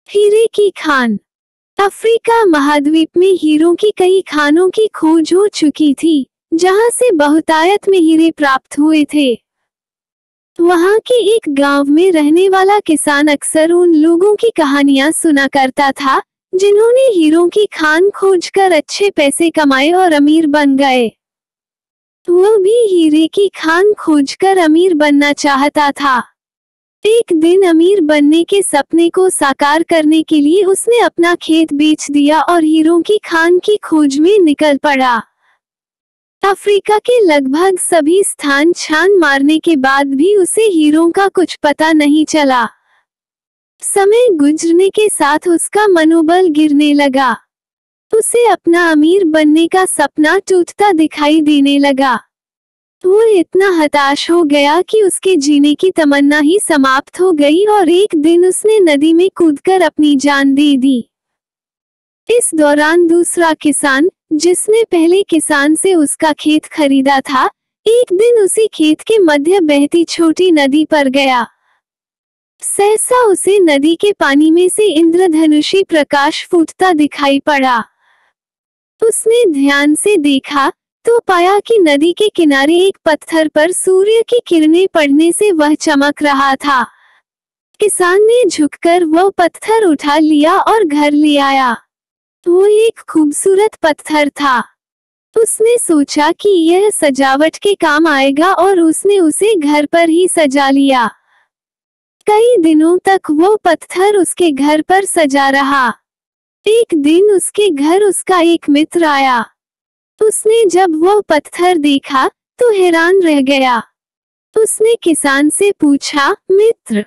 हीरे की खान। अफ्रीका महाद्वीप में हीरों की कई खानों की खोज हो चुकी थी, जहां से बहुतायत में हीरे प्राप्त हुए थे। वहां के एक गांव में रहने वाला किसान अक्सर उन लोगों की कहानियां सुना करता था, जिन्होंने हीरों की खान खोजकर अच्छे पैसे कमाए और अमीर बन गए। वो भी हीरे की खान खोजकर अमीर बनना चाहता था। एक दिन अमीर बनने के सपने को साकार करने के लिए उसने अपना खेत बेच दिया और हीरों की खान की खोज में निकल पड़ा। अफ्रीका के लगभग सभी स्थान छान मारने के बाद भी उसे हीरों का कुछ पता नहीं चला। समय गुजरने के साथ उसका मनोबल गिरने लगा। उसे अपना अमीर बनने का सपना टूटता दिखाई देने लगा। वो इतना हताश हो गया कि उसके जीने की तमन्ना ही समाप्त हो गई और एक दिन उसने नदी में कूदकर अपनी जान दे दी। इस दौरान दूसरा किसान, जिसने पहले किसान से उसका खेत खरीदा था, एक दिन उसी खेत के मध्य बहती छोटी नदी पर गया। सहसा उसे नदी के पानी में से इंद्रधनुषी प्रकाश फूटता दिखाई पड़ा। उसने ध्यान से देखा तो पाया कि नदी के किनारे एक पत्थर पर सूर्य की किरणें पड़ने से वह चमक रहा था। किसान ने झुककर वो पत्थर उठा लिया और घर ले आया। वो एक खूबसूरत पत्थर था। उसने सोचा कि यह सजावट के काम आएगा और उसने उसे घर पर ही सजा लिया। कई दिनों तक वो पत्थर उसके घर पर सजा रहा। एक दिन उसके घर उसका एक मित्र आया। उसने जब वो पत्थर देखा तो हैरान रह गया। उसने किसान से पूछा, मित्र,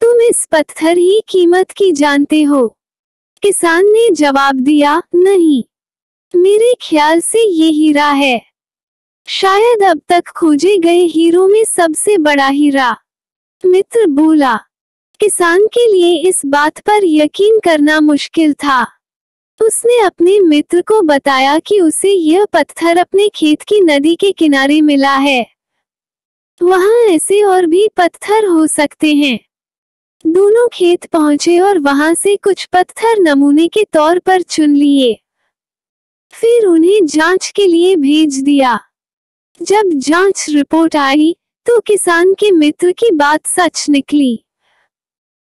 तुम इस पत्थर की कीमत की जानते हो? किसान ने जवाब दिया, नहीं, मेरे ख्याल से ये हीरा है, शायद अब तक खोजे गए हीरों में सबसे बड़ा हीरा। मित्र बोला। किसान के लिए इस बात पर यकीन करना मुश्किल था। उसने अपने मित्र को बताया कि उसे यह पत्थर अपने खेत की नदी के किनारे मिला है। वहां ऐसे और भी पत्थर हो सकते हैं। दोनों खेत पहुंचे और वहां से कुछ पत्थर नमूने के तौर पर चुन लिए। फिर उन्हें जांच के लिए भेज दिया। जब जांच रिपोर्ट आई तो किसान के मित्र की बात सच निकली।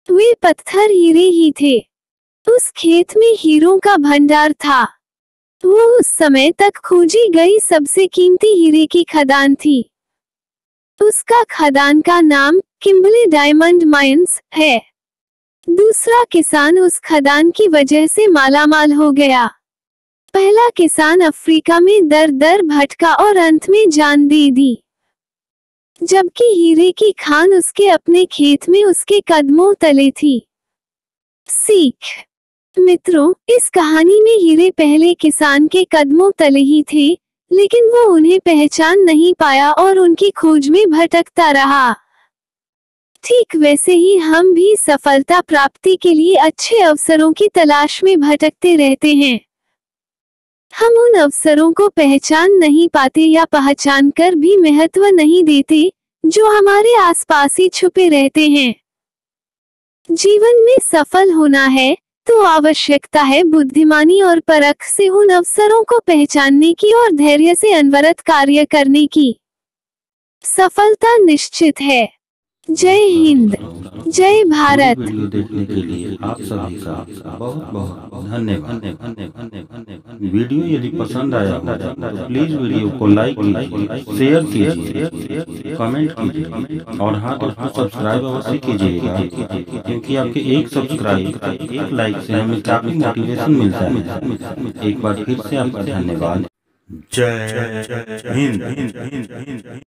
वे पत्थर हीरे ही थे। उस खेत में हीरों का भंडार था। वो उस समय तक खोजी गई सबसे कीमती हीरे की खदान थी। उसका खदान का नाम किम्बले डायमंड माइंस है। दूसरा किसान उस खदान की वजह से मालामाल हो गया। पहला किसान अफ्रीका में दर दर भटका और अंत में जान दे दी, जबकि हीरे की खान उसके अपने खेत में उसके कदमों तले थी। सीख। मित्रों, इस कहानी में हीरे पहले किसान के कदमों तले ही थे, लेकिन वो उन्हें पहचान नहीं पाया और उनकी खोज में भटकता रहा। ठीक वैसे ही हम भी सफलता प्राप्ति के लिए अच्छे अवसरों की तलाश में भटकते रहते हैं। हम उन अवसरों को पहचान नहीं पाते या पहचान कर भी महत्व नहीं देते, जो हमारे आसपास ही छुपे रहते हैं। जीवन में सफल होना है तो आवश्यकता है बुद्धिमानी और परख से उन अवसरों को पहचानने की और धैर्य से अनवरत कार्य करने की। सफलता निश्चित है। जय हिंद, जय भारत। वीडियो देखने के लिए आप सभी का बहुत बहुत धन्यवाद। वीडियो यदि पसंद आया हो तो प्लीज वीडियो को लाइक कीजिए, शेयर कीजिए, कमेंट कीजिए और हाँ दोस्तों सब्सक्राइब अवश्य कीजिएगा, क्योंकि आपके एक सब्सक्राइब, एक लाइक से हमें काफी मोटिवेशन मिलता है। एक बार फिर से आपका धन्यवाद। जय हिंद।